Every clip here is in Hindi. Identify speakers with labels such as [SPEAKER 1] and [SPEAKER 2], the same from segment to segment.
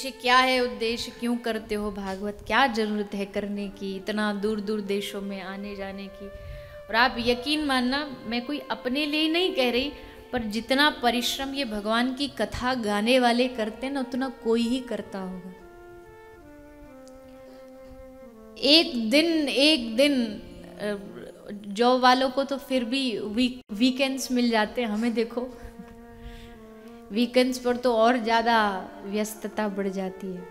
[SPEAKER 1] पीछे क्या है उद्देश्य, क्यों करते हो भागवत, क्या जरूरत है करने की, इतना दूर दूर देशों में आने जाने की। और आप यकीन मानना, मैं कोई अपने लिए नहीं कह रही, पर जितना परिश्रम ये भगवान की कथा गाने वाले करते हैं ना, उतना कोई ही करता होगा। एक दिन जॉब वालों को तो फिर भी वीकेंड्स मिल जाते हैं, हमें देखो वीकेंड्स पर तो और ज़्यादा व्यस्तता बढ़ जाती है।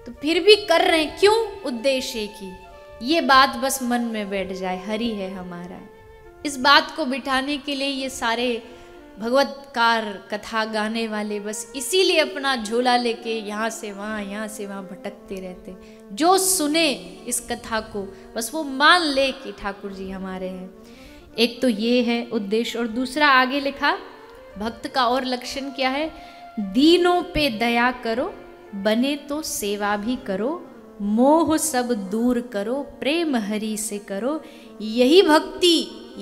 [SPEAKER 1] तो फिर भी कर रहे हैं, क्यों? उद्देश्य की ये बात बस मन में बैठ जाए, हरि है हमारा। इस बात को बिठाने के लिए ये सारे भगवतकार कथा गाने वाले बस इसीलिए अपना झोला लेके यहाँ से वहाँ भटकते रहते। जो सुने इस कथा को बस वो मान ले कि ठाकुर जी हमारे हैं। एक तो ये है उद्देश्य, और दूसरा आगे लिखा भक्त का और लक्षण क्या है? दीनों पे दया करो, बने तो सेवा भी करो, मोह सब दूर करो, प्रेम हरि से करो, यही भक्ति,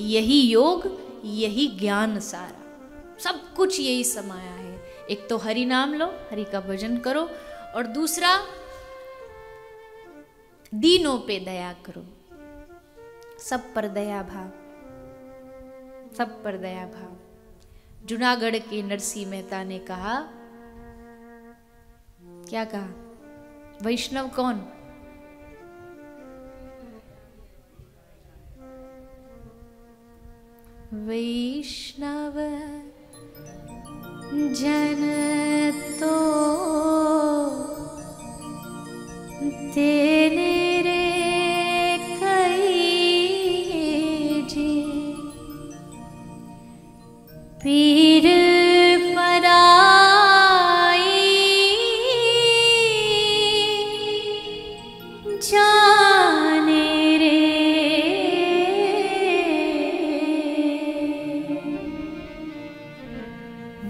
[SPEAKER 1] यही योग, यही ज्ञान सारा। सब कुछ यही समाया है। एक तो हरि नाम लो, हरि का भजन करो, और दूसरा दीनों पे दया करो, सब पर दया भाव, सब पर दया भाव। जूनागढ़ के नरसिंह मेहता ने कहा, क्या कहा? वैष्णव कौन? वैष्णव जन तो तेरे रे कई जी, पीर पराई जाने रे,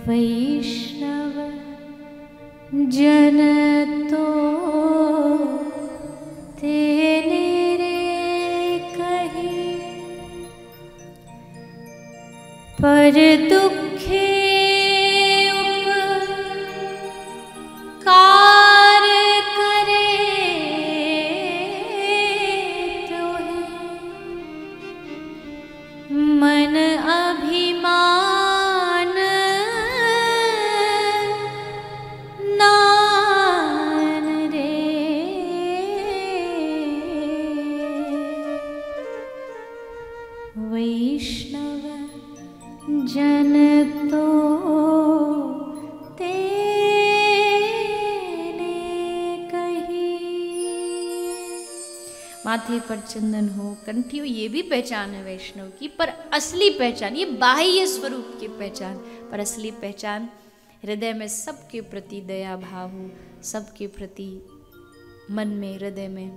[SPEAKER 1] वैष्णव जन तो तेरे रे कही, पर दुखे उपकार करे तो है, मन अभिमान नान रे, वैष्णव जन तो तेने कही। माथे पर चंदन हो, कंठी हो, ये भी पहचान है वैष्णव की, पर असली पहचान, ये बाह्य स्वरूप की पहचान, पर असली पहचान हृदय में सबके प्रति दया भाव हो, सबके प्रति मन में, हृदय में,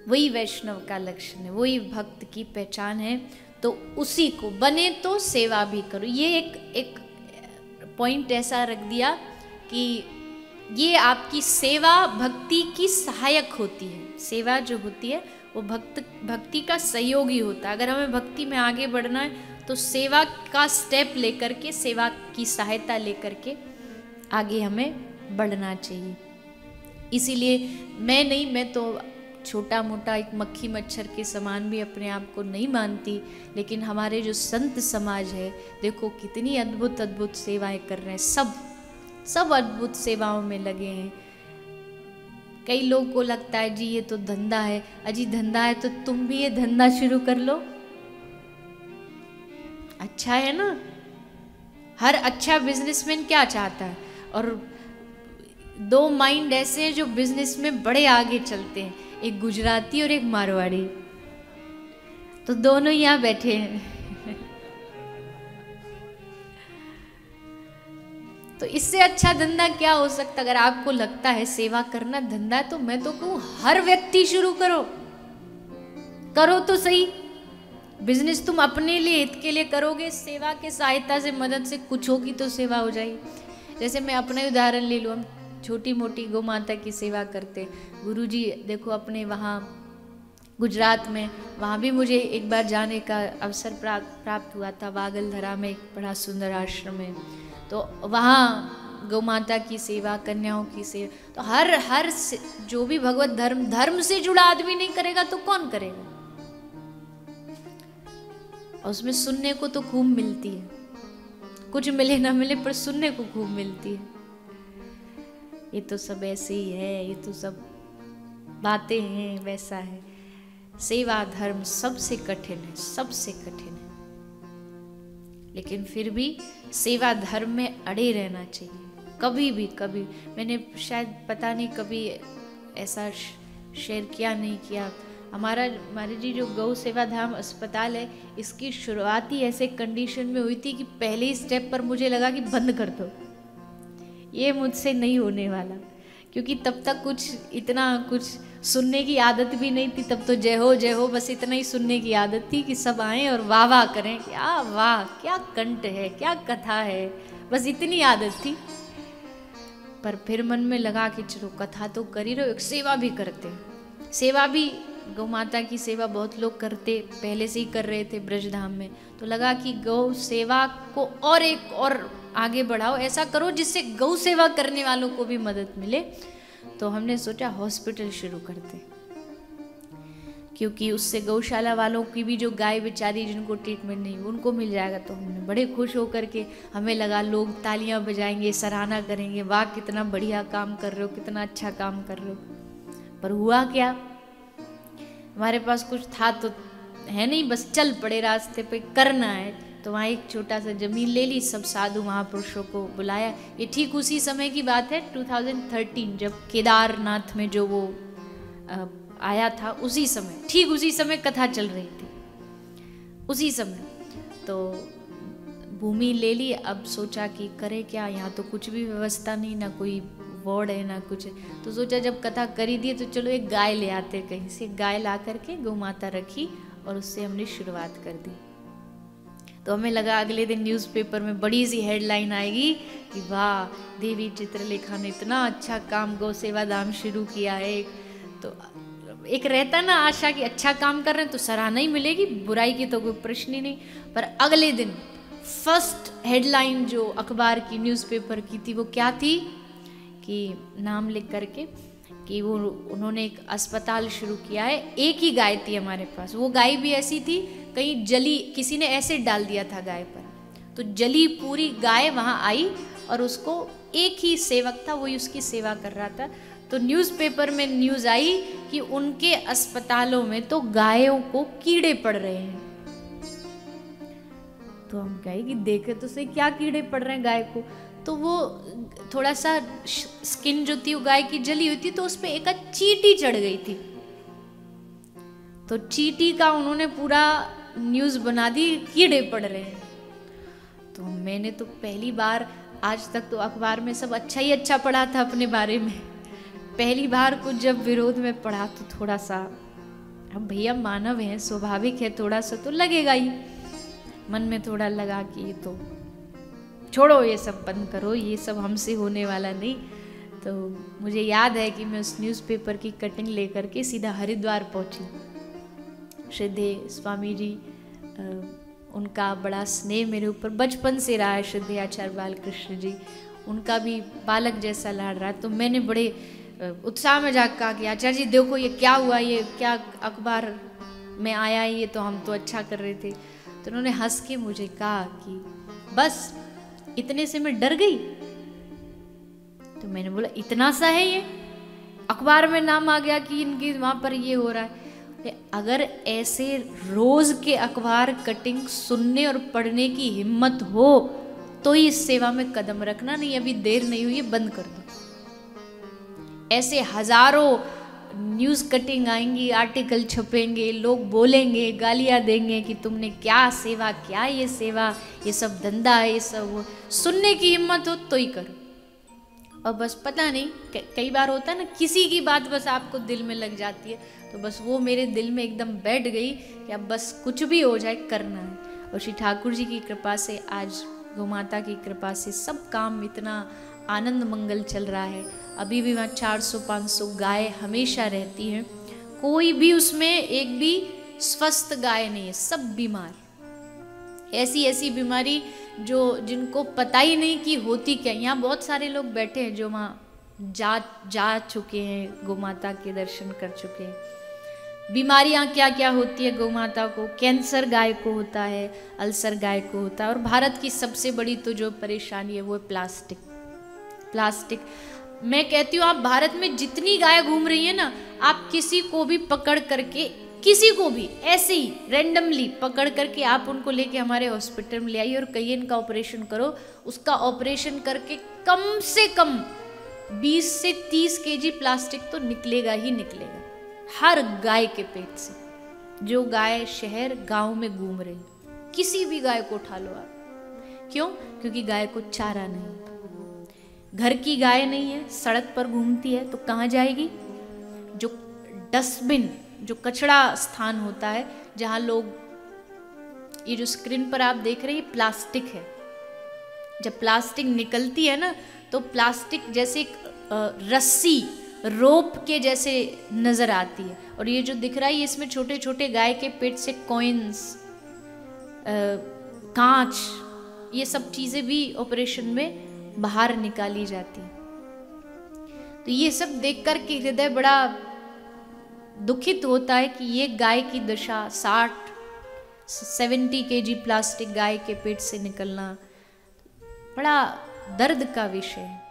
[SPEAKER 1] वही वैष्णव का लक्षण है, वही भक्त की पहचान है। तो उसी को बने तो सेवा भी करो। ये एक पॉइंट ऐसा रख दिया कि ये आपकी सेवा भक्ति की सहायक होती है। सेवा जो होती है वो भक्ति का सहयोगी होता है। अगर हमें भक्ति में आगे बढ़ना है तो सेवा का स्टेप लेकर के, सेवा की सहायता लेकर के आगे हमें बढ़ना चाहिए। इसीलिए मैं तो छोटा मोटा एक मक्खी मच्छर के समान भी अपने आप को नहीं मानती, लेकिन हमारे जो संत समाज है, देखो कितनी अद्भुत अद्भुत सेवाएं कर रहे हैं, सब अद्भुत सेवाओं में लगे हैं। कई लोगों को लगता है जी ये तो धंधा है, अजी धंधा है तो तुम भी ये धंधा शुरू कर लो, अच्छा है ना। हर अच्छा बिजनेसमैन क्या चाहता है, और दो माइंड ऐसे हैं जो बिजनेस में बड़े आगे चलते हैं, एक गुजराती और एक मारवाड़ी, तो दोनों यहाँ बैठे हैं। तो इससे अच्छा धंधा क्या हो सकता? अगर आपको लगता है सेवा करना धंधा है, तो मैं तो कहूँ हर व्यक्ति शुरू करो तो सही। बिजनेस तुम अपने लिए, हित के लिए करोगे, सेवा के सहायता से, मदद से कुछ होगी तो सेवा हो जाएगी। जैसे मैं अपना उदाहरण ले लूँ, हम छोटी मोटी गौ माता की सेवा करते। गुरुजी देखो अपने वहाँ गुजरात में, वहाँ भी मुझे एक बार जाने का अवसर प्राप्त हुआ था। वागलधरा में एक बड़ा सुंदर आश्रम है, तो वहाँ गौ माता की सेवा, कन्याओं की सेवा, तो हर जो भी भगवत धर्म से जुड़ा आदमी नहीं करेगा तो कौन करेगा। और उसमें सुनने को तो खूब मिलती है, कुछ मिले ना मिले पर सुनने को खूब मिलती है। ये तो सब ऐसे ही है, ये तो सब बातें हैं, वैसा है। सेवा धर्म सबसे कठिन है, सबसे कठिन है, लेकिन फिर भी सेवा धर्म में अड़े रहना चाहिए। कभी भी कभी मैंने शायद पता नहीं कभी ऐसा शेयर किया नहीं किया, हमारे जी जो गौ सेवा धाम अस्पताल है, इसकी शुरुआत ही ऐसे कंडीशन में हुई थी कि पहले ही स्टेप पर मुझे लगा कि बंद कर दो, ये मुझसे नहीं होने वाला, क्योंकि तब तक इतना कुछ सुनने की आदत भी नहीं थी। तब तो जय हो बस इतना ही सुनने की आदत थी कि सब आए और वाह वाह करें, क्या वाह, क्या कंठ है, क्या कथा है, बस इतनी आदत थी। पर फिर मन में लगा कि चलो कथा तो कर ही रहे हो, सेवा भी करते, सेवा भी गौ माता की सेवा बहुत लोग करते, पहले से ही कर रहे थे ब्रजधाम में, तो लगा कि गौ सेवा को और आगे बढ़ाओ, ऐसा करो जिससे गौ सेवा करने वालों को भी मदद मिले। तो हमने सोचा हॉस्पिटल शुरू करते, क्योंकि उससे गौशाला वालों की भी जो गाय बेचारी जिनको ट्रीटमेंट नहीं उनको मिल जाएगा। तो हमने बड़े खुश होकर के, हमें लगा लोग तालियां बजाएंगे, सराहना करेंगे, वाह कितना बढ़िया काम कर रहे हो, कितना अच्छा काम कर रहे हो। पर हुआ क्या, हमारे पास कुछ था तो है नहीं, बस चल पड़े रास्ते पे, करना है। तो वहाँ एक छोटा सा जमीन ले ली, सब साधु महापुरुषों को बुलाया। ये ठीक उसी समय की बात है 2013, जब केदारनाथ में जो वो आया था, उसी समय, ठीक उसी समय कथा चल रही थी, उसी समय। तो भूमि ले ली, अब सोचा कि करे क्या, यहाँ तो कुछ भी व्यवस्था नहीं, ना कोई वार्ड है ना कुछ है। तो सोचा जब कथा करी दी तो चलो एक गाय ले आते कहीं से, गाय ला करके गौ माता रखी और उससे हमने शुरुआत कर दी। तो हमें लगा अगले दिन न्यूज़पेपर में बड़ी सी हेडलाइन आएगी कि वाह देवी चित्रलेखा ने इतना अच्छा काम गौ सेवा धाम शुरू किया है। तो एक रहता ना आशा कि अच्छा काम कर रहे हैं तो सराहना ही मिलेगी, बुराई की तो कोई प्रश्न ही नहीं। पर अगले दिन फर्स्ट हेडलाइन जो अखबार की, न्यूज़पेपर की थी, वो क्या थी कि नाम लिख करके कि वो उन्होंने एक अस्पताल शुरू किया है। एक ही गाय थी हमारे पास, वो गाय भी ऐसी थी कहीं जली, किसी ने एसिड डाल दिया था गाय पर, तो जली पूरी गाय वहाँ आई और उसको एक ही सेवक था, वही उसकी सेवा कर रहा था। तो न्यूज़पेपर में न्यूज़ आई कि उनके अस्पतालों में तो गायों को कीड़े पड़ रहे हैं। तो हम कहे कि देखे तो सही क्या कीड़े पड़ रहे हैं गाय को। तो वो थोड़ा सा स्किन जो थी वो गाय की जली हुई थी, तो उस पर एक चींटी चढ़ गई थी। तो चींटी का उन्होंने पूरा न्यूज़ बना दी, कीड़े पड़ रहे हैं। तो मैंने तो पहली बार, आज तक तो अखबार में सब अच्छा ही अच्छा पढ़ा था अपने बारे में, पहली बार कुछ जब विरोध में पढ़ा तो थोड़ा सा, अब भैया मानव है, स्वाभाविक है, थोड़ा सा तो लगेगा ही, मन में थोड़ा लगा कि ये तो छोड़ो, ये सब बंद करो, ये सब हमसे होने वाला नहीं। तो मुझे याद है कि मैं उस न्यूज़पेपर की कटिंग लेकर के सीधा हरिद्वार पहुंची। श्रद्धेय स्वामी जी, उनका बड़ा स्नेह मेरे ऊपर बचपन से रहा है, श्रद्धेय आचार्य बालकृष्ण जी, उनका भी बालक जैसा लाड़ रहा। तो मैंने बड़े उत्साह में जाकर कहा कि आचार्य जी देखो ये क्या हुआ, ये क्या अखबार में आया, ये तो हम तो अच्छा कर रहे थे। तो उन्होंने हंस के मुझे कहा कि बस इतने से मैं डर गई। तो मैंने बोला इतना सा है, ये अखबार में नाम आ गया कि इनकी वहाँ पर ये हो रहा है। अगर ऐसे रोज के अखबार कटिंग सुनने और पढ़ने की हिम्मत हो तो ही इस सेवा में कदम रखना, नहीं अभी देर नहीं हुई है, बंद कर दो। ऐसे हजारों न्यूज़ कटिंग आएंगी, आर्टिकल छपेंगे, लोग बोलेंगे, गालियाँ देंगे कि तुमने क्या सेवा, क्या ये सेवा, ये सब धंधा है, ये सब वो। सुनने की हिम्मत हो तो ही करो। और बस पता नहीं कई बार होता है ना, किसी की बात बस आपको दिल में लग जाती है, तो बस वो मेरे दिल में एकदम बैठ गई कि अब बस कुछ भी हो जाए करना है। और श्री ठाकुर जी की कृपा से, आज गौ माता की कृपा से सब काम इतना आनंद मंगल चल रहा है। अभी भी वहाँ 400-500 गाय हमेशा रहती हैं, कोई भी उसमें एक भी स्वस्थ गाय नहीं है, सब बीमार। ऐसी ऐसी बीमारी जो जिनको पता ही नहीं कि होती क्या। यहाँ बहुत सारे लोग बैठे हैं जो वहाँ जा चुके हैं, गौ माता के दर्शन कर चुके हैं। बीमारियाँ क्या क्या होती है गौ माता को, कैंसर गाय को होता है, अल्सर गाय को होता है, और भारत की सबसे बड़ी तो जो परेशानी है वो है प्लास्टिक। मैं कहती हूँ आप भारत में जितनी गाय घूम रही है ना, आप किसी को भी पकड़ करके, किसी को भी ऐसे ही रैंडमली पकड़ करके आप उनको लेके हमारे हॉस्पिटल में ले आइए और कहिए इनका ऑपरेशन करो। उसका ऑपरेशन करके कम से कम 20 से 30 केजी प्लास्टिक तो निकलेगा ही निकलेगा हर गाय के पेट से। जो गाय शहर गांव में घूम रही, किसी भी गाय को उठा लो आप। क्यों? क्योंकि गाय को चारा नहीं, घर की गाय नहीं है, सड़क पर घूमती है तो कहाँ जाएगी? जो डस्टबिन, जो कचरा स्थान होता है जहाँ लोग, ये जो स्क्रीन पर आप देख रहे हैं प्लास्टिक है। जब प्लास्टिक निकलती है ना तो प्लास्टिक जैसे रस्सी, रोप के जैसे नजर आती है। और ये जो दिख रहा है इसमें छोटे छोटे गाय के पेट से कॉइन्स, कांच, ये सब चीजें भी ऑपरेशन में बाहर निकाली जाती है। तो ये सब देखकर के हृदय बड़ा दुखित होता है कि ये गाय की दशा, 60-70 केजी प्लास्टिक गाय के पेट से निकलना बड़ा दर्द का विषय है।